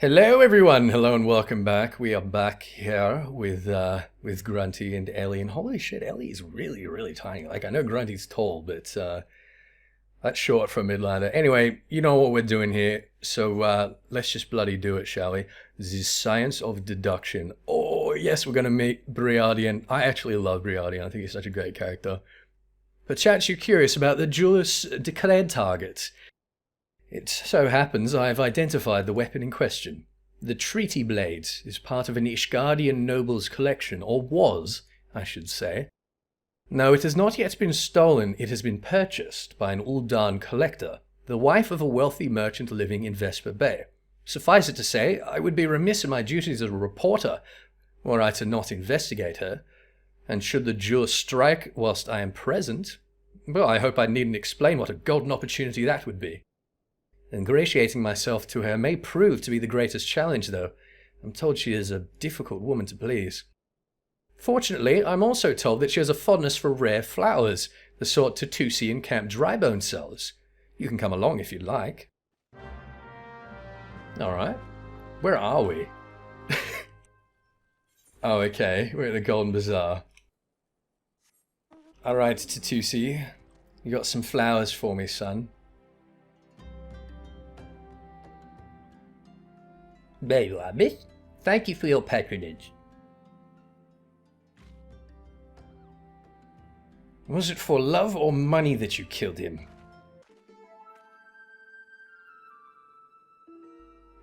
Hello everyone, hello and welcome back. We are back here with Grunty and Ellie, and holy shit, Ellie is really tiny. Like, I know Grunty's tall, but that's short for a midlander. Anyway, you know what we're doing here, so let's just bloody do it, shall we? The science of deduction. Oh yes, we're gonna meet Briardian. I actually love Briardian. I think he's such a great character. Perchance you're curious about the Juras declared target. It so happens I have identified the weapon in question. The Treaty Blade is part of an Ishgardian noble's collection, or was, I should say. No, it has not yet been stolen, it has been purchased by an Uldan collector, the wife of a wealthy merchant living in Vesper Bay. Suffice it to say, I would be remiss in my duties as a reporter were I to not investigate her, and should the jewel strike whilst I am present, well, I hope I needn't explain what a golden opportunity that would be. Ingratiating myself to her may prove to be the greatest challenge, though. I'm told she is a difficult woman to please. Fortunately, I'm also told that she has a fondness for rare flowers, the sort Tatusi and Camp Drybone sells. You can come along if you'd like. Alright. Where are we? Oh, okay. We're at the Golden Bazaar. Alright, Tatusi. You got some flowers for me, son? There you are, miss. Thank you for your patronage. Was it for love or money that you killed him?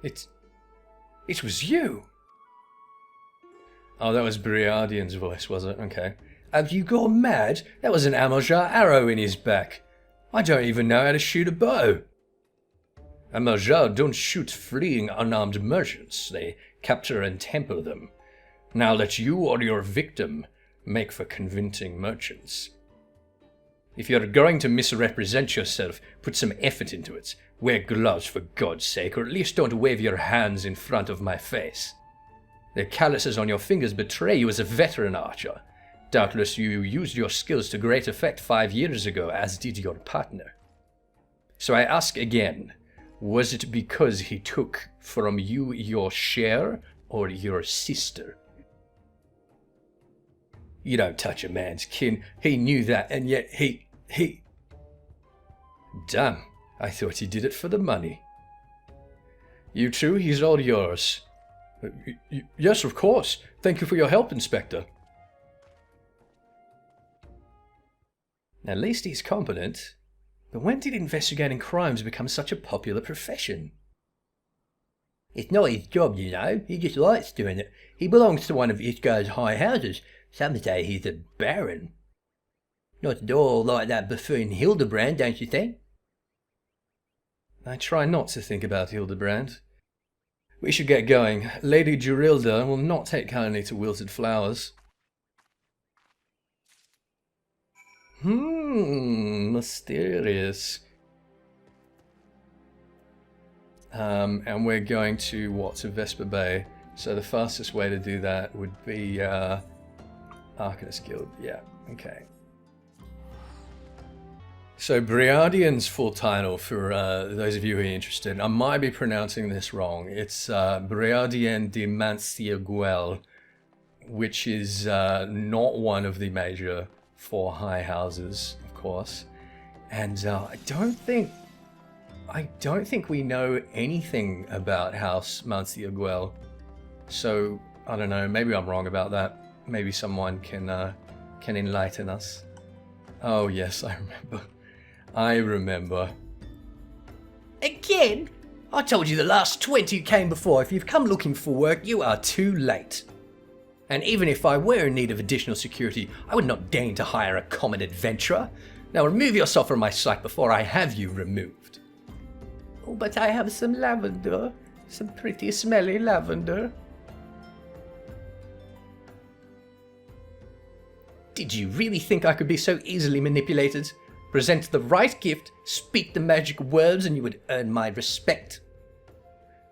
It was you! Oh, that was Briardian's voice, was it? Okay. Have you gone mad? That was an Amojar arrow in his back. I don't even know how to shoot a bow. Amojar don't shoot fleeing unarmed merchants. They capture and temper them. Now let you or your victim make for convincing merchants. If you're going to misrepresent yourself, put some effort into it. Wear gloves for God's sake, or at least don't wave your hands in front of my face. The calluses on your fingers betray you as a veteran archer. Doubtless you used your skills to great effect 5 years ago, as did your partner. So I ask again, was it because he took from you your share, or your sister? You don't touch a man's kin. He knew that, and yet he... Damn, I thought he did it for the money. You too, he's all yours. Yes, of course. Thank you for your help, Inspector. At least he's competent. But when did investigating crimes become such a popular profession? It's not his job, you know. He just likes doing it. He belongs to one of Ishgar's high houses. Some say he's a baron. Not at all like that buffoon Hildibrand, don't you think? I try not to think about Hildibrand. We should get going. Lady Jurilda will not take kindly to wilted flowers. Mysterious. And we're going to, to Vesper Bay. So the fastest way to do that would be, Arcanist Guild. Yeah, okay. So Briardian's full title, for those of you who are interested, I might be pronouncing this wrong. It's Briardien de Manciaguel, which is not one of the major 4 high houses, of course. And I don't think we know anything about House Manciaguel. So I don't know. Maybe I'm wrong about that. Maybe someone can enlighten us. Oh yes, I remember. I remember. Again? I told you the last 20 came before. If you've come looking for work, you are too late. And even if I were in need of additional security, I would not deign to hire a common adventurer. Now remove yourself from my sight before I have you removed. Oh, but I have some lavender. Some pretty smelly lavender. Did you really think I could be so easily manipulated? Present the right gift, speak the magic words, and you would earn my respect.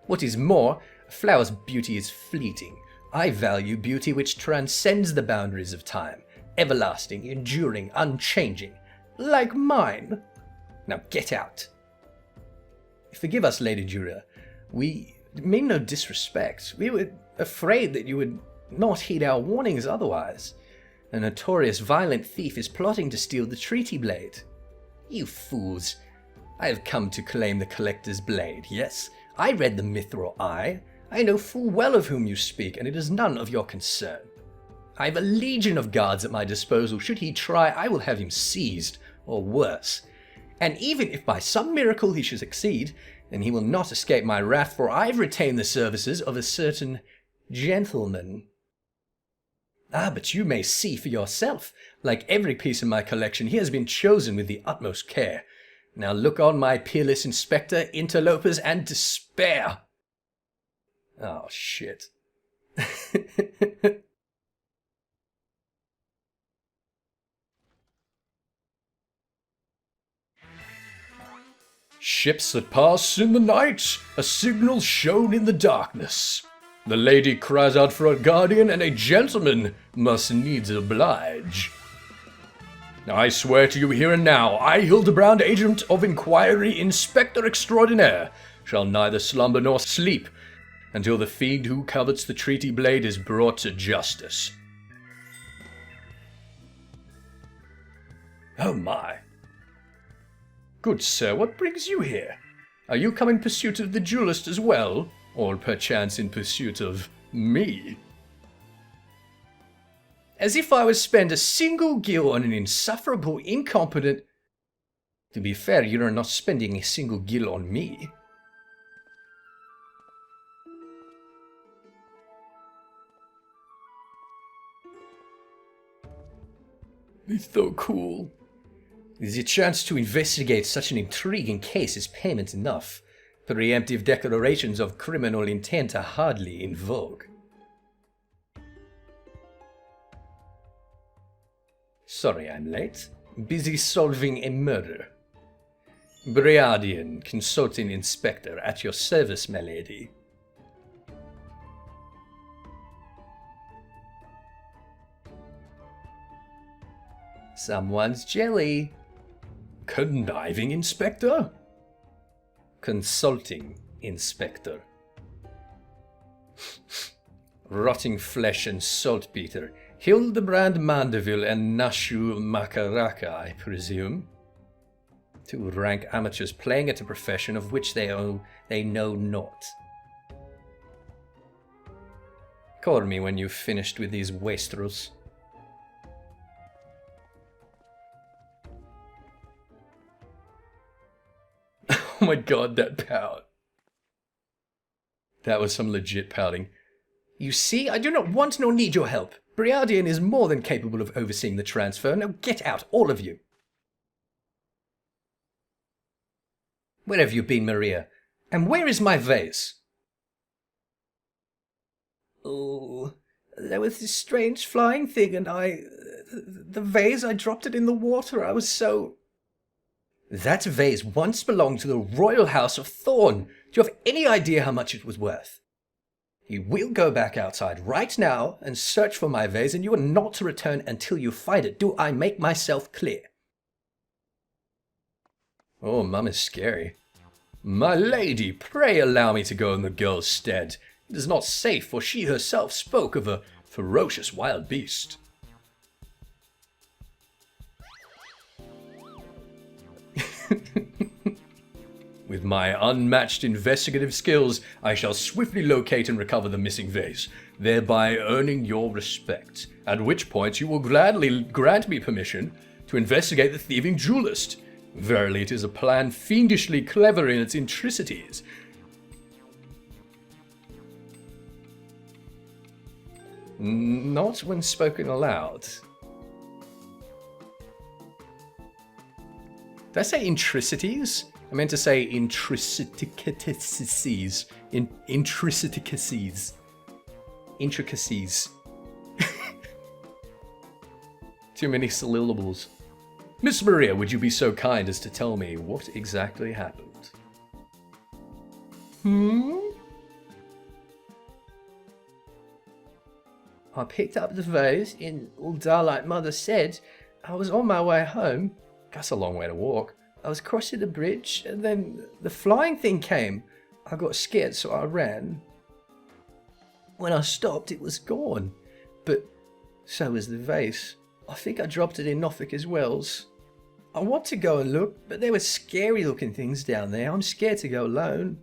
What is more, a flower's beauty is fleeting. I value beauty which transcends the boundaries of time, everlasting, enduring, unchanging, like mine. Now get out. Forgive us, Lady Jura. We mean no disrespect. We were afraid that you would not heed our warnings otherwise. A notorious violent thief is plotting to steal the treaty blade. You fools. I have come to claim the collector's blade, yes? I read the Mithril Eye. I know full well of whom you speak, and it is none of your concern. I have a legion of guards at my disposal. Should he try, I will have him seized, or worse. And even if by some miracle he should succeed, then he will not escape my wrath, for I've retained the services of a certain gentleman. Ah, but you may see for yourself. Like every piece in my collection, he has been chosen with the utmost care. Now look on, my peerless inspector, interlopers, and despair. Oh, shit. Ships that pass in the night, a signal shown in the darkness. The lady cries out for a guardian, and a gentleman must needs oblige. I swear to you here and now, I, Hildibrand, Agent of Inquiry, Inspector Extraordinaire, shall neither slumber nor sleep until the fiend who covets the treaty blade is brought to justice. Oh my. Good sir, what brings you here? Are you come in pursuit of the duelist as well, or perchance in pursuit of me? As if I would spend a single gil on an insufferable, incompetent... To be fair, you are not spending a single gil on me. It's so cool. The chance to investigate such an intriguing case is payment enough. Preemptive declarations of criminal intent are hardly in vogue. Sorry I'm late. Busy solving a murder. Briardian, consulting inspector, at your service, my lady. Someone's jelly. Conniving inspector? Consulting inspector. Rotting flesh and saltpeter. Hildibrand Mandeville and Nashu Makaraka, I presume. Two rank amateurs playing at a profession of which they know not. Call me when you've finished with these wastrels. Oh my god, that pout. That was some legit pouting. You see, I do not want nor need your help. Briardian is more than capable of overseeing the transfer. Now get out, all of you. Where have you been, Maria? And where is my vase? Oh, there was this strange flying thing and the vase, I dropped it in the water. I was so... That vase once belonged to the royal house of Thorn. Do you have any idea how much it was worth? You will go back outside right now and search for my vase, and you are not to return until you find it. Do I make myself clear? Oh, Mum is scary. My lady, pray allow me to go in the girl's stead. It is not safe, for she herself spoke of a ferocious wild beast. With my unmatched investigative skills, I shall swiftly locate and recover the missing vase, thereby earning your respect, at which point you will gladly grant me permission to investigate the thieving duelist. Verily, it is a plan fiendishly clever in its intricacies. Not when spoken aloud. Did I say intricacies? I meant to say intricacies. Intricacies. Intricacies. Too many syllables. Miss Maria, would you be so kind as to tell me what exactly happened? I picked up the vase in Uldar like Mother said. I was on my way home. That's a long way to walk. I was crossing the bridge, and then the flying thing came. I got scared, so I ran. When I stopped, it was gone. But so was the vase. I think I dropped it in Nothica's wells. I want to go and look, but there were scary looking things down there. I'm scared to go alone.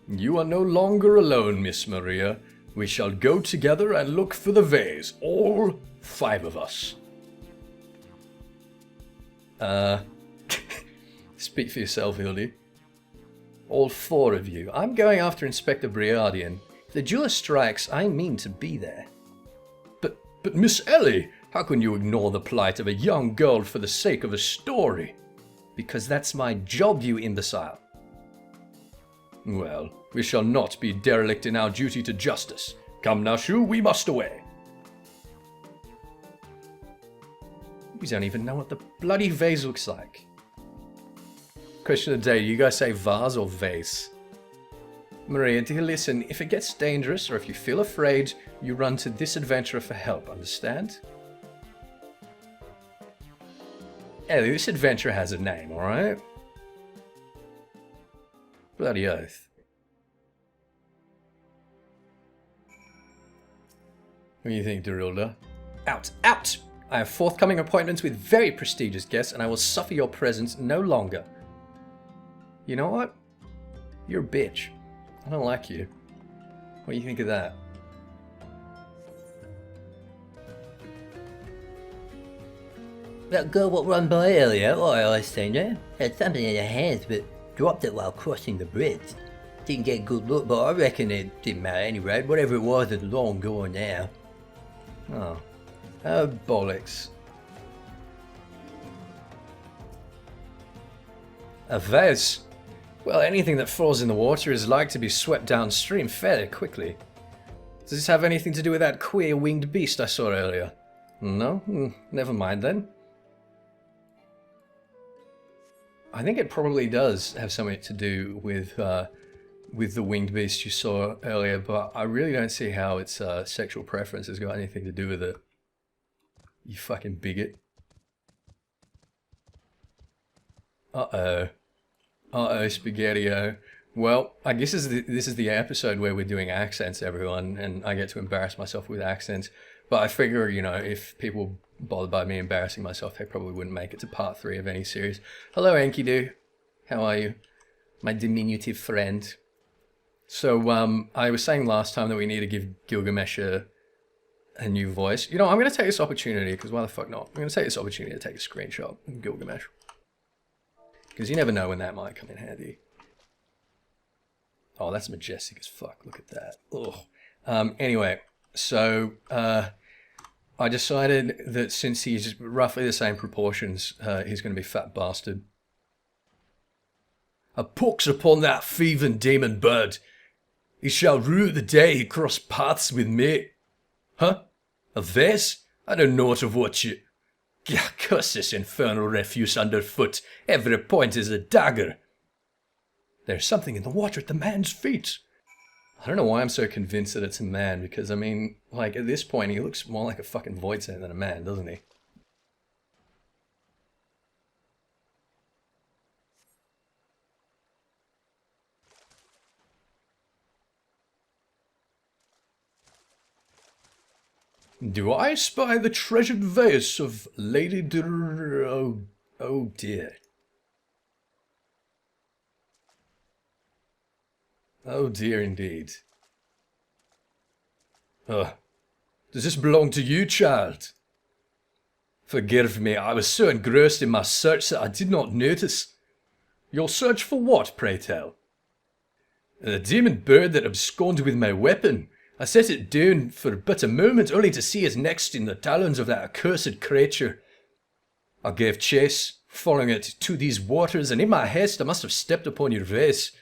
You are no longer alone, Miss Maria. We shall go together and look for the vase, all 5 of us. Speak for yourself, Hildy. All 4 of you. I'm going after Inspector Briardian. If the Juras strikes, I mean to be there. But Miss Ellie, how can you ignore the plight of a young girl for the sake of a story? Because that's my job, you imbecile. Well, we shall not be derelict in our duty to justice. Come now, Shu, we must away. You don't even know what the bloody vase looks like. Question of the day, you guys say vase or vase? Maria, dear, listen, if it gets dangerous or if you feel afraid, you run to this adventurer for help, understand? Ellie, this adventurer has a name, alright? Bloody oath. What do you think, Darilda? Out! Out! I have forthcoming appointments with very prestigious guests, and I will suffer your presence no longer. You know what? You're a bitch. I don't like you. What do you think of that? That girl what run by earlier, I seen her, had something in her hands but dropped it while crossing the bridge. Didn't get a good look, but I reckon it didn't matter anyway. Whatever it was, it's long gone now. Oh. Oh, bollocks. A vase? Well, anything that falls in the water is like to be swept downstream fairly quickly. Does this have anything to do with that queer winged beast I saw earlier? No? Never mind then. I think it probably does have something to do with the winged beast you saw earlier, but I really don't see how its sexual preference has got anything to do with it. You fucking bigot. Uh-oh. Uh-oh, Spaghetti-O. Well, I guess this is the episode where we're doing accents, everyone, and I get to embarrass myself with accents. But I figure, you know, if people bothered by me embarrassing myself, they probably wouldn't make it to part 3 of any series. Hello, Enkidu. How are you? My diminutive friend. So, I was saying last time that we need to give Gilgamesh a new voice. You know, I'm going to take this opportunity, because why the fuck not? I'm going to take this opportunity to take a screenshot of Gilgamesh. Because you never know when that might come in handy. Oh, that's majestic as fuck. Look at that. Ugh. Anyway, so I decided that since he's roughly the same proportions, he's going to be fat bastard. A pox upon that thieving demon bird. He shall rue the day he crossed paths with me. Huh? A vase? I know naught of what you... Gah, curse this infernal refuse underfoot. Every point is a dagger. There's something in the water at the man's feet. I don't know why I'm so convinced that it's a man, because, I mean, like, at this point, he looks more like a fucking void saint than a man, doesn't he? Do I spy the treasured vase of Lady Oh dear. Oh dear indeed. Does this belong to you, child? Forgive me, I was so engrossed in my search that I did not notice. Your search for what, pray tell? The demon bird that absconded with my weapon. I set it down for but a moment, only to see it next in the talons of that accursed creature. I gave chase, following it to these waters, and in my haste I must have stepped upon your vase.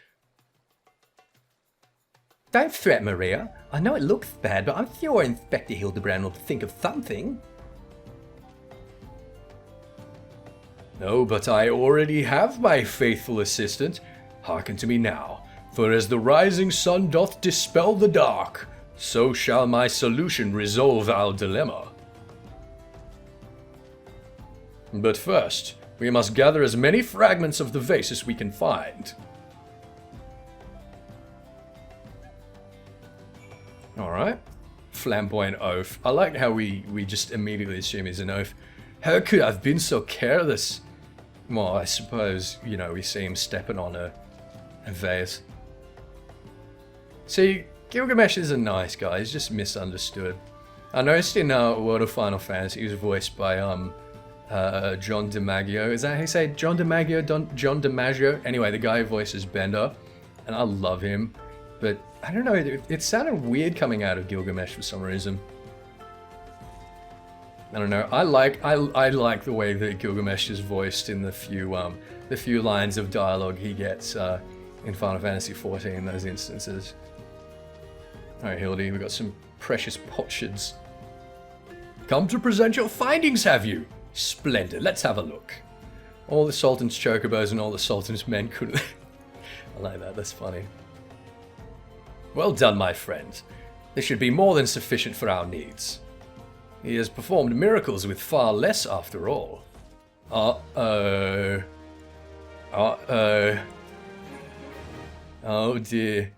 Don't fret, Maria. I know it looks bad, but I'm sure Inspector Hildibrand will think of something. No, but I already have my faithful assistant. Hearken to me now, for as the rising sun doth dispel the dark, so shall my solution resolve our dilemma. But first, We must gather as many fragments of the vase as we can find. Alright. Flamboyant oath. I like how we just immediately assume he's an oath. How could I have been so careless? Well, I suppose, you know, we see him stepping on a vase. See, Gilgamesh is a nice guy, he's just misunderstood. I noticed in World of Final Fantasy he was voiced by John DiMaggio. Is that how you say it? John DiMaggio? John DiMaggio? Anyway, the guy who voices Bender. And I love him. But, I don't know, it sounded weird coming out of Gilgamesh for some reason. I don't know, I like the way that Gilgamesh is voiced in the few lines of dialogue he gets in Final Fantasy XIV in those instances. Alright, Hildy, we got some precious potsherds. Come to present your findings, have you? Splendid, let's have a look. All the Sultan's chocobos and all the Sultan's men couldn't... I like that, that's funny. Well done, my friend. This should be more than sufficient for our needs. He has performed miracles with far less after all. Uh-oh. Uh-oh. Oh dear.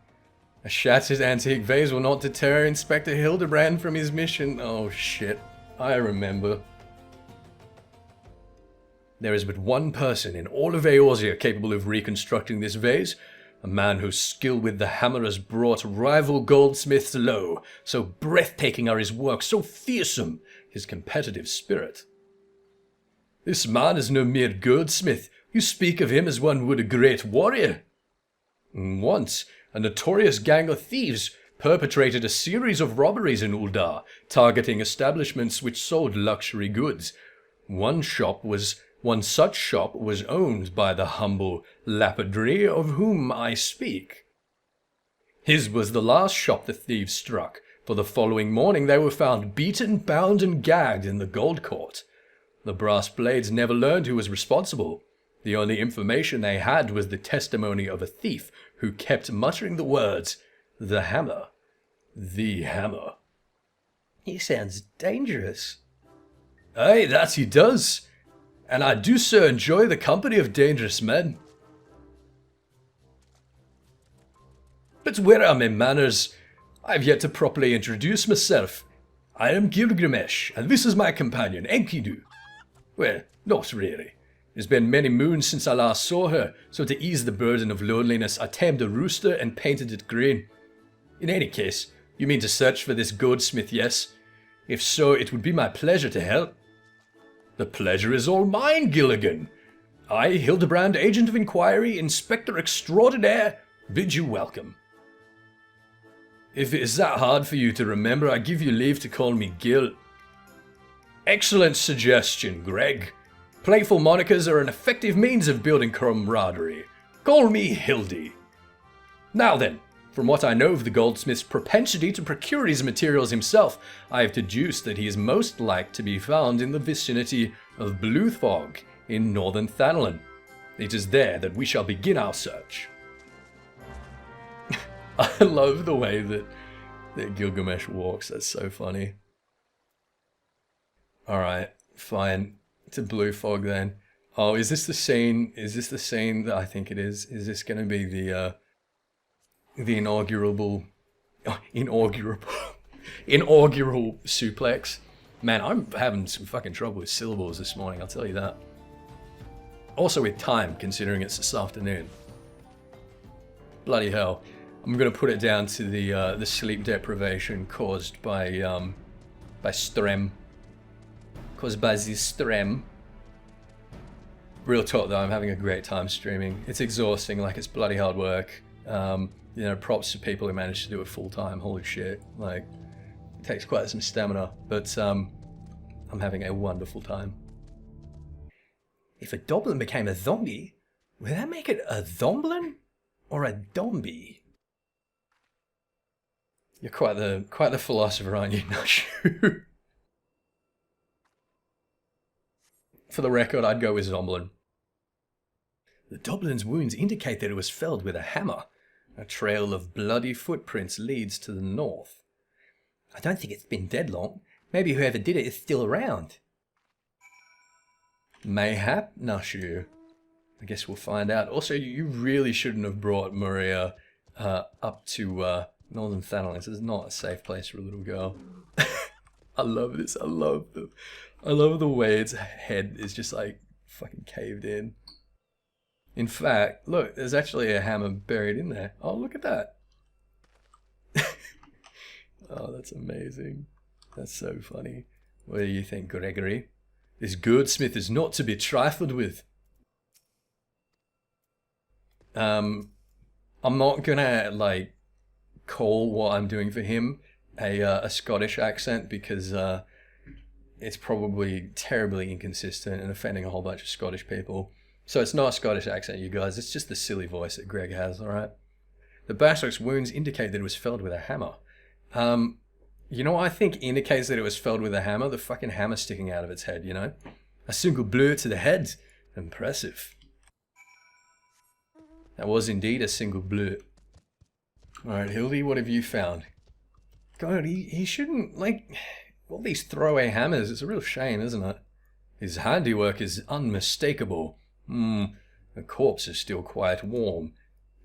A shattered antique vase will not deter Inspector Hildibrand from his mission. Oh shit. I remember. There is but one person in all of Eorzea capable of reconstructing this vase. A man whose skill with the hammer has brought rival goldsmiths low. So breathtaking are his works, so fearsome his competitive spirit. This man is no mere goldsmith. You speak of him as one would a great warrior. Once, a notorious gang of thieves perpetrated a series of robberies in Uldar, targeting establishments which sold luxury goods. One such shop was owned by the humble lapidary of whom I speak. His was the last shop the thieves struck, for the following morning they were found beaten, bound, and gagged in the gold court. The brass blades never learned who was responsible. The only information they had was the testimony of a thief who kept muttering the words, "The hammer. The hammer." He sounds dangerous. Aye, that he does. And I do so enjoy the company of dangerous men. But where are my manners? I have yet to properly introduce myself. I am Gilgamesh, and this is my companion, Enkidu. Well, not really. It has been many moons since I last saw her, so to ease the burden of loneliness, I tamed a rooster and painted it green. In any case, you mean to search for this goldsmith, yes? If so, it would be my pleasure to help. The pleasure is all mine, Gilligan. I, Hildibrand, Agent of Inquiry, Inspector Extraordinaire, bid you welcome. If it is that hard for you to remember, I give you leave to call me Gil. Excellent suggestion, Greg. Playful monikers are an effective means of building camaraderie. Call me Hildy. Now then, from what I know of the goldsmith's propensity to procure his materials himself, I have deduced that he is most like to be found in the vicinity of Bluethog in northern Thanlon. It is there that we shall begin our search. I love the way that Gilgamesh walks, that's so funny. Alright, fine. To Bluethog then. Oh, is this the scene that I think it is? Is this going to be the inaugural suplex? Man, I'm having some fucking trouble with syllables this morning, I'll tell you that. Also with time, considering it's this afternoon. Bloody hell. I'm going to put it down to the sleep deprivation caused by strem. Caused by the strem. Real talk though, I'm having a great time streaming. It's exhausting, like it's bloody hard work. You know, props to people who manage to do it full time. Holy shit. Like, it takes quite some stamina, but I'm having a wonderful time. If a doblin became a zombie, would that make it a zomblin or a dombie? You're quite the philosopher, aren't you, Nushu? For the record, I'd go with Zomblin. The Doblin's wounds indicate that it was felled with a hammer. A trail of bloody footprints leads to the north. I don't think it's been dead long. Maybe whoever did it is still around. Mayhap? Not sure. I guess we'll find out. Also, you really shouldn't have brought Maria up to Northern Thanalis. This is not a safe place for a little girl. I love this. I love the way its head is just like fucking caved in. In fact, look, there's actually a hammer buried in there. Oh, look at that. Oh, that's amazing. That's so funny. What do you think, Gregory? This goldsmith is not to be trifled with. I'm not gonna like call what I'm doing for him a Scottish accent because it's probably terribly inconsistent and offending a whole bunch of Scottish people. So it's not a Scottish accent, you guys. It's just the silly voice that Greg has, alright? The basilisk's wounds indicate that it was felled with a hammer. You know what I think indicates that it was felled with a hammer? The fucking hammer sticking out of its head, you know? A single blow to the head. Impressive. That was indeed a single blow. Alright, Hildy, what have you found? God, he shouldn't, like, all these throwaway hammers, it's a real shame, isn't it? His handiwork is unmistakable. The corpse is still quite warm.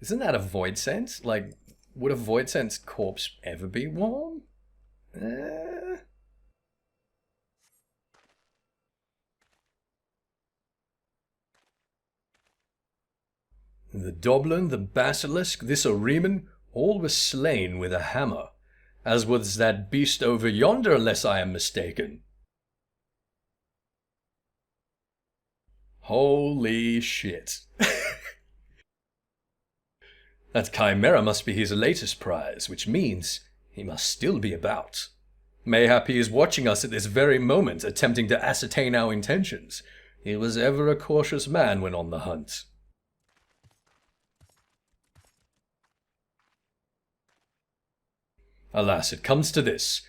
Isn't that a void sense? Like, would a void sense corpse ever be warm? The Doblin, the Basilisk, this Ariman, all were slain with a hammer, as was that beast over yonder, unless I am mistaken. Holy shit. That Chimera must be his latest prize, which means he must still be about. Mayhap he is watching us at this very moment, attempting to ascertain our intentions. He was ever a cautious man when on the hunt. Alas, it comes to this.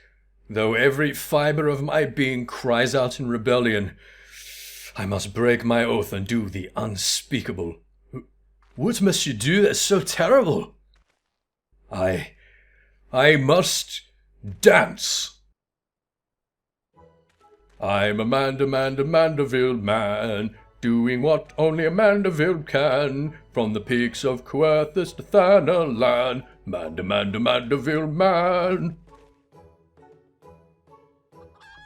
Though every fibre of my being cries out in rebellion, I must break my oath and do the unspeakable. What must you do that's so terrible? I must dance. I'm a Mandeville man, doing what only a Mandeville can, from the peaks of Querthus to Thanalan, Mandeville man.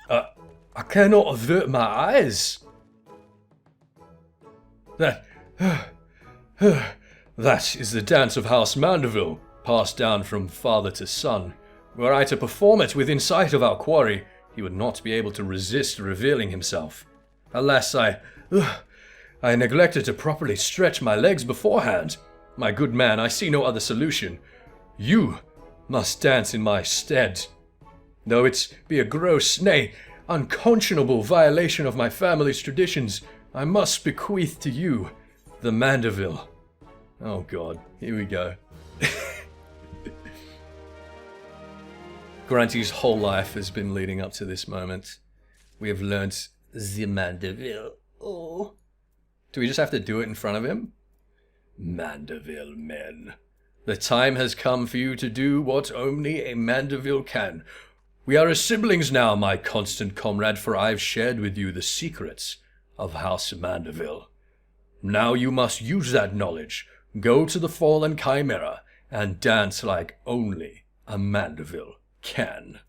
I cannot avert my eyes. That is the dance of House Mandeville, passed down from father to son. Were I to perform it within sight of our quarry, he would not be able to resist revealing himself. Alas, I neglected to properly stretch my legs beforehand. My good man, I see no other solution. You must dance in my stead. Though it be a gross, nay, unconscionable violation of my family's traditions, I must bequeath to you the Mandeville. Oh god, here we go. Granty's whole life has been leading up to this moment. We have learnt the Mandeville. Oh. Do we just have to do it in front of him? Mandeville men. The time has come for you to do what only a Mandeville can. We are as siblings now, my constant comrade, for I have shared with you the secrets of House Mandeville. Now you must use that knowledge, go to the fallen Chimera, and dance like only a Mandeville can.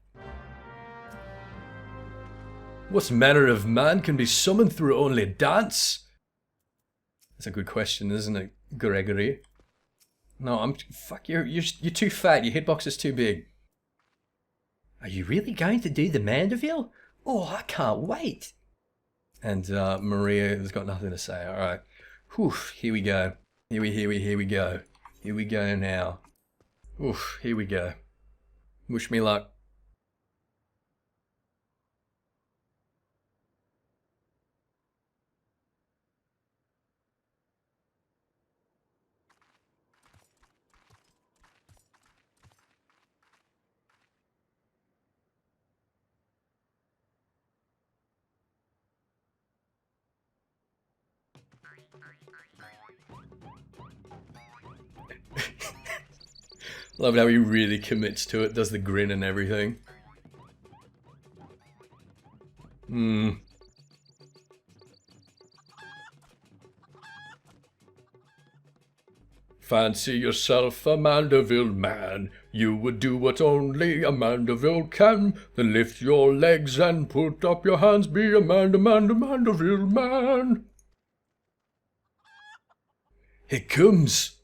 What manner of man can be summoned through only dance? That's a good question, isn't it, Gregory? No, fuck, you're too fat, your hitbox is too big. Are you really going to do the Mandeville? Oh, I can't wait. And Maria has got nothing to say. Alright. Whew, here we go. Here we go. Here we go now. Oof, here we go. Wish me luck. Love how he really commits to it, does the grin and everything. Fancy yourself a Mandeville man. You would do what only a Mandeville can. Then lift your legs and put up your hands. Be a Mandeville man. Here comes.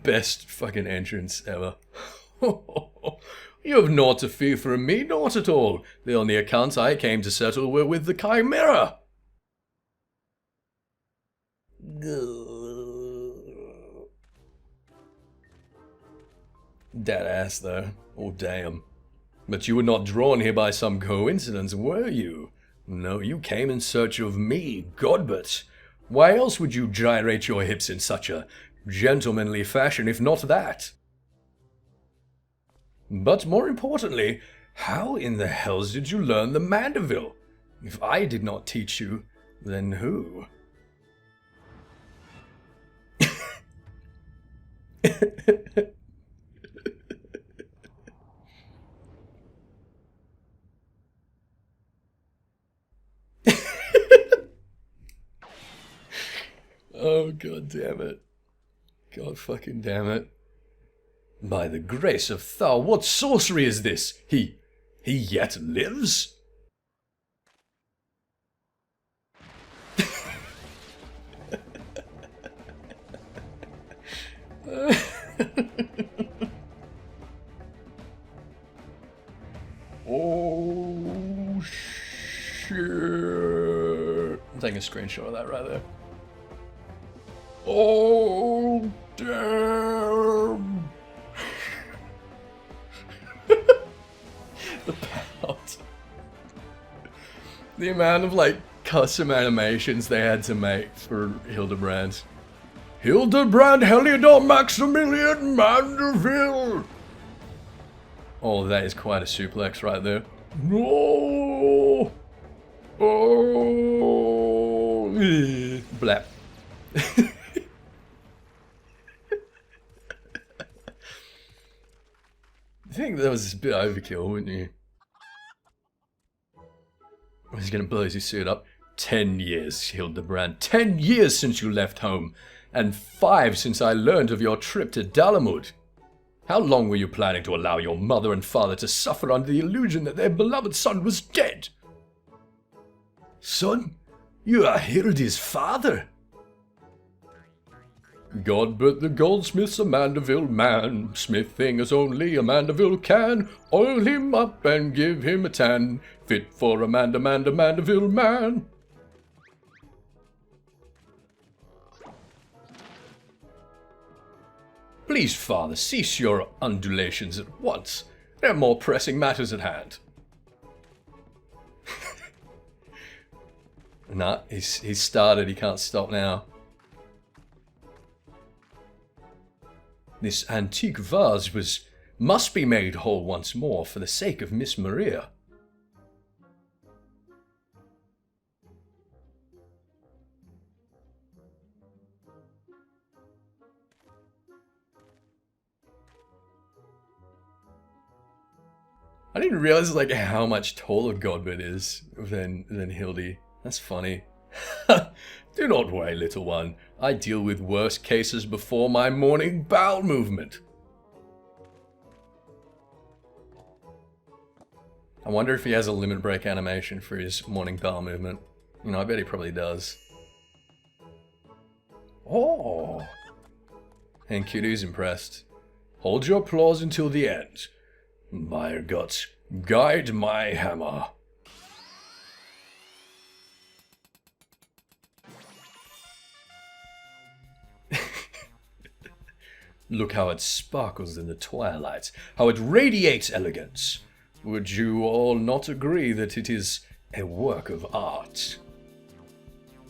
Best fucking entrance ever. You have naught to fear from me, not at all. The only accounts I came to settle were with the Chimera. Dead ass, though. Oh, damn. But you were not drawn here by some coincidence, were you? No, you came in search of me, Godbert. Why else would you gyrate your hips in such a gentlemanly fashion, if not that? But more importantly, how in the hells did you learn the Mandeville? If I did not teach you, then who? Oh, god damn it. God fucking damn it. By the grace of Thou, what sorcery is this? He yet lives? Oh, shit. I'm taking a screenshot of that right there. Oh, damn. The pout. The amount of, like, custom animations they had to make for Hildibrand. Hildibrand Heliodor Maximilian Mandeville! Oh, that is quite a suplex right there. No! Oh! Blap. I think that was a bit overkill, wouldn't you? He's gonna blow his suit up. 10 years, Hildibrand. 10 years since you left home. And 5 since I learned of your trip to Dalamud. How long were you planning to allow your mother and father to suffer under the illusion that their beloved son was dead? Son, you are Hildy's father. Godbert the goldsmith's a Mandeville man, smithing as only a Mandeville can. Oil him up and give him a tan, fit for a Mandeville man. Please, father, cease your undulations at once. There are more pressing matters at hand. Nah, he's started, he can't stop now. This antique vase must be made whole once more for the sake of Miss Maria. I didn't realize like how much taller Godbert is than Hildy. That's funny. Do not worry, little one. I deal with worse cases before my morning bowel movement. I wonder if he has a limit break animation for his morning bowel movement. You know, I bet he probably does. Oh! And Kudu's impressed. Hold your applause until the end. My guts, guide my hammer. Look how it sparkles in the twilight, how it radiates elegance. Would you all not agree that it is a work of art?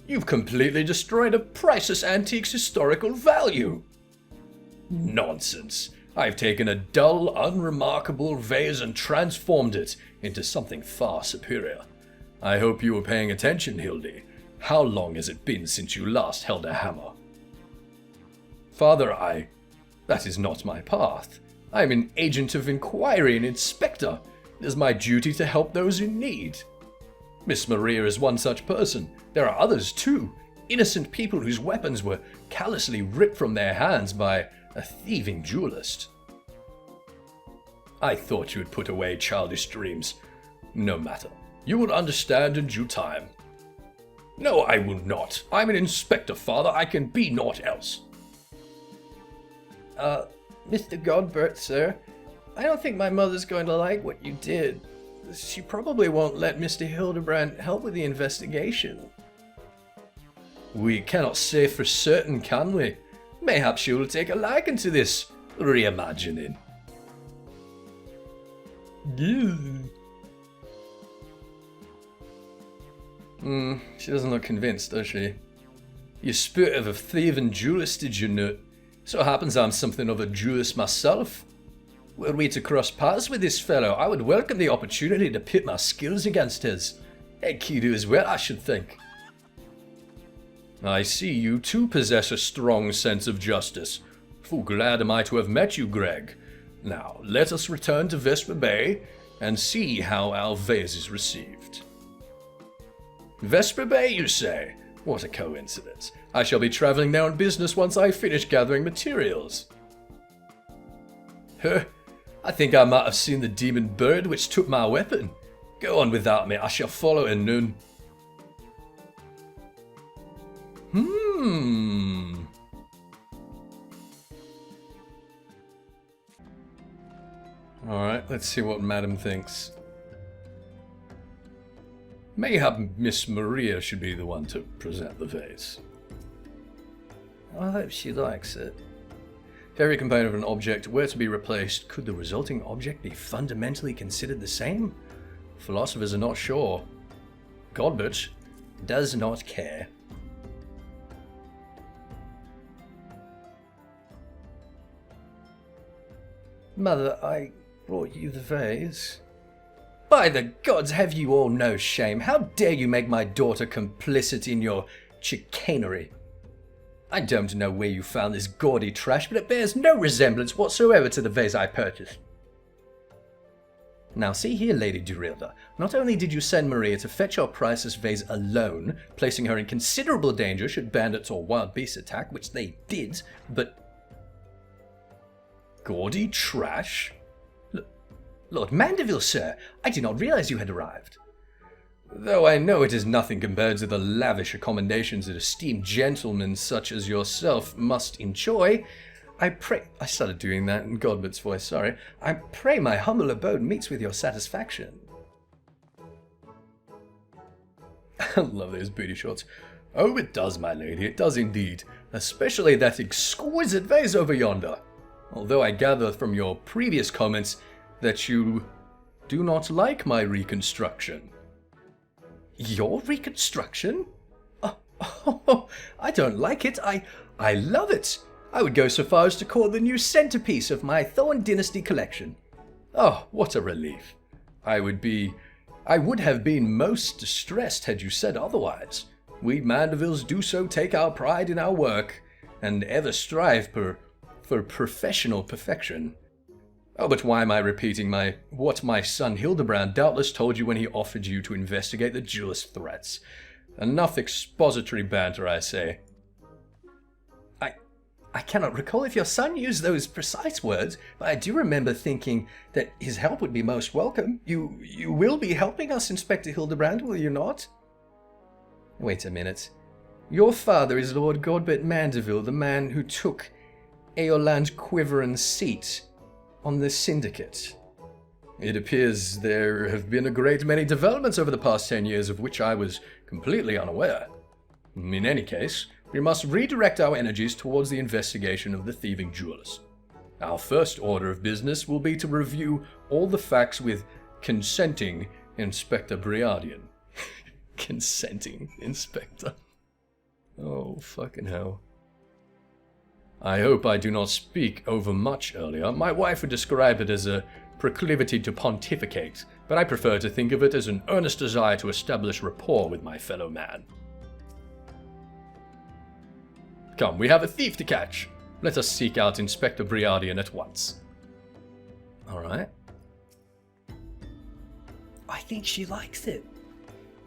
You've completely destroyed a priceless antique's historical value. Nonsense. I've taken a dull, unremarkable vase and transformed it into something far superior. I hope you were paying attention, Hildy. How long has it been since you last held a hammer? Father, that is not my path. I am an agent of inquiry and inspector. It is my duty to help those in need. Miss Maria is one such person. There are others too. Innocent people whose weapons were callously ripped from their hands by a thieving duelist. I thought you would put away childish dreams. No matter. You will understand in due time. No, I will not. I'm an inspector, father. I can be naught else. Mr. Godbert, sir, I don't think my mother's going to like what you did. She probably won't let Mr. Hildibrand help with the investigation. We cannot say for certain, can we? Mayhap she will take a liking to this reimagining. She doesn't look convinced, does she? You spirit of a thieving Juras, did you know? So it happens I'm something of a Juras myself. Were we to cross paths with this fellow, I would welcome the opportunity to pit my skills against his. And Kidu as well, I should think. I see you too possess a strong sense of justice. Full glad am I to have met you, Greg. Now, let us return to Vesper Bay and see how our vase is received. Vesper Bay, you say? What a coincidence. I shall be traveling there on business once I finish gathering materials. I think I might have seen the demon bird which took my weapon. Go on without me, I shall follow at noon. Alright, let's see what Madam thinks. Mayhap Miss Maria should be the one to present the vase. I hope she likes it. If every component of an object were to be replaced, could the resulting object be fundamentally considered the same? Philosophers are not sure. Godbert does not care. Mother, I brought you the vase. By the gods, have you all no shame? How dare you make my daughter complicit in your chicanery? I don't know where you found this gaudy trash, but it bears no resemblance whatsoever to the vase I purchased. Now see here, Lady Durilda, not only did you send Maria to fetch your priceless vase alone, placing her in considerable danger should bandits or wild beasts attack, which they did, but... Gaudy trash? Lord Mandeville, sir, I did not realize you had arrived. Though I know it is nothing compared to the lavish accommodations that esteemed gentlemen such as yourself must enjoy, I started doing that in Godbert's voice, sorry. I pray my humble abode meets with your satisfaction. I love those booty shots. Oh, it does, my lady, it does indeed. Especially that exquisite vase over yonder. Although I gather from your previous comments that you do not like my reconstruction. Your reconstruction? Oh, I don't like it. I love it. I would go so far as to call it the new centerpiece of my Thorn Dynasty collection. Oh, what a relief. I would have been most distressed had you said otherwise. We Mandevilles do so take our pride in our work, and ever strive for professional perfection. Oh, but why am I repeating what my son Hildibrand doubtless told you when he offered you to investigate the duelist threats? Enough expository banter, I say. I cannot recall if your son used those precise words, but I do remember thinking that his help would be most welcome. You will be helping us, Inspector Hildibrand, will you not? Wait a minute. Your father is Lord Godbert Mandeville, the man who took Aoland Quiveran's seat on the syndicate. It appears there have been a great many developments over the past 10 years of which I was completely unaware. In any case, we must redirect our energies towards the investigation of the thieving jewelers. Our first order of business will be to review all the facts with consenting Inspector Briardian. Consenting Inspector. Oh, fucking hell. I hope I do not speak over much earlier. My wife would describe it as a proclivity to pontificate, but I prefer to think of it as an earnest desire to establish rapport with my fellow man. Come, we have a thief to catch. Let us seek out Inspector Briardian at once. Alright. I think she likes it.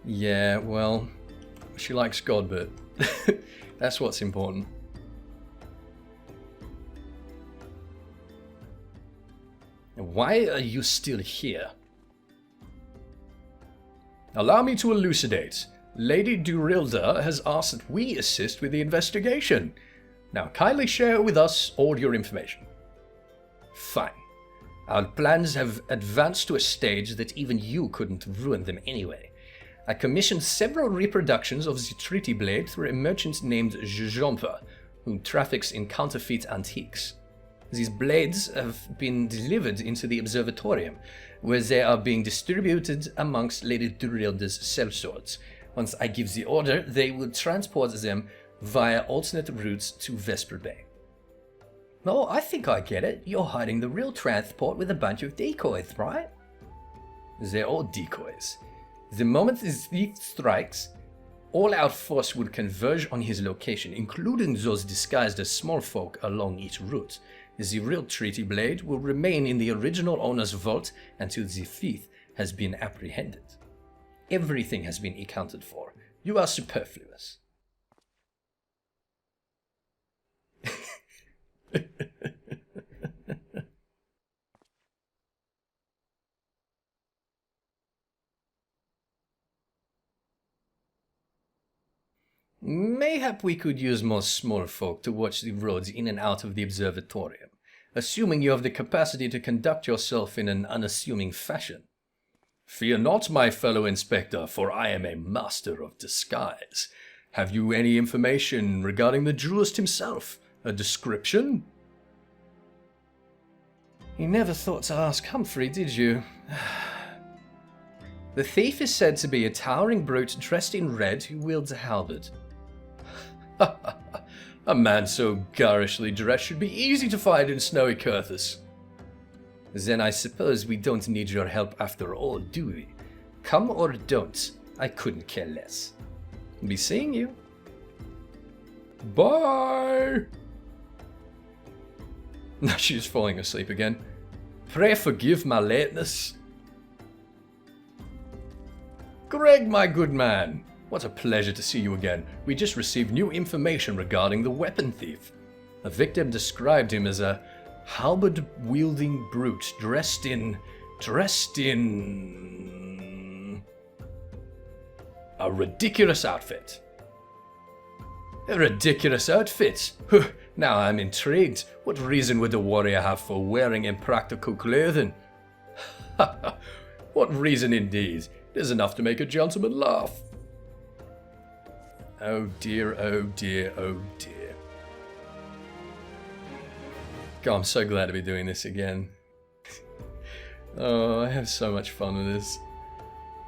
Yeah, well, she likes Godbert. That's what's important. Why are you still here? Allow me to elucidate. Lady Durilda has asked that we assist with the investigation. Now kindly share with us all your information. Fine. Our plans have advanced to a stage that even you couldn't ruin them anyway. I commissioned several reproductions of the treaty blade through a merchant named Jompa, who traffics in counterfeit antiques. These blades have been delivered into the observatorium, where they are being distributed amongst Lady Durilda's sellswords. Once I give the order, they will transport them via alternate routes to Vesper Bay. Oh, I think I get it. You're hiding the real transport with a bunch of decoys, right? They're all decoys. The moment the thief strikes, all our force will converge on his location, including those disguised as small folk along each route. The real treaty blade will remain in the original owner's vault until the thief has been apprehended. Everything has been accounted for. You are superfluous. Mayhap we could use more small folk to watch the roads in and out of the observatorium, assuming you have the capacity to conduct yourself in an unassuming fashion. Fear not, my fellow inspector, for I am a master of disguise. Have you any information regarding the jurist himself? A description? You never thought to ask Humphrey, did you? The thief is said to be a towering brute dressed in red who wields a halberd. A man so garishly dressed should be easy to find in snowy Curthus. Then I suppose we don't need your help after all, do we? Come or don't, I couldn't care less. Be seeing you. Bye! Now she's falling asleep again. Pray forgive my lateness. Greg, my good man. What a pleasure to see you again. We just received new information regarding the weapon thief. A victim described him as a halberd-wielding brute dressed in a ridiculous outfit. A ridiculous outfit? Now I'm intrigued. What reason would a warrior have for wearing impractical clothing? What reason indeed? It is enough to make a gentleman laugh. Oh dear, oh dear, oh dear. God, I'm so glad to be doing this again. Oh, I have so much fun with this.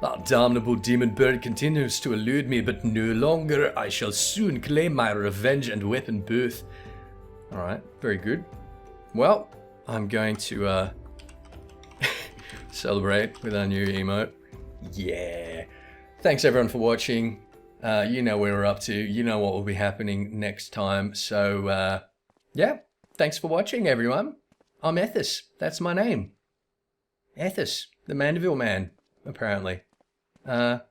That damnable demon bird continues to elude me, but no longer. I shall soon claim my revenge and weapon both. Alright, very good. Well, I'm going to celebrate with our new emote. Yeah. Thanks everyone for watching. You know where we're up to. You know what will be happening next time. So, yeah. Thanks for watching, everyone. I'm Ethys. That's my name. Ethys, the Mandeville man, apparently. Bye.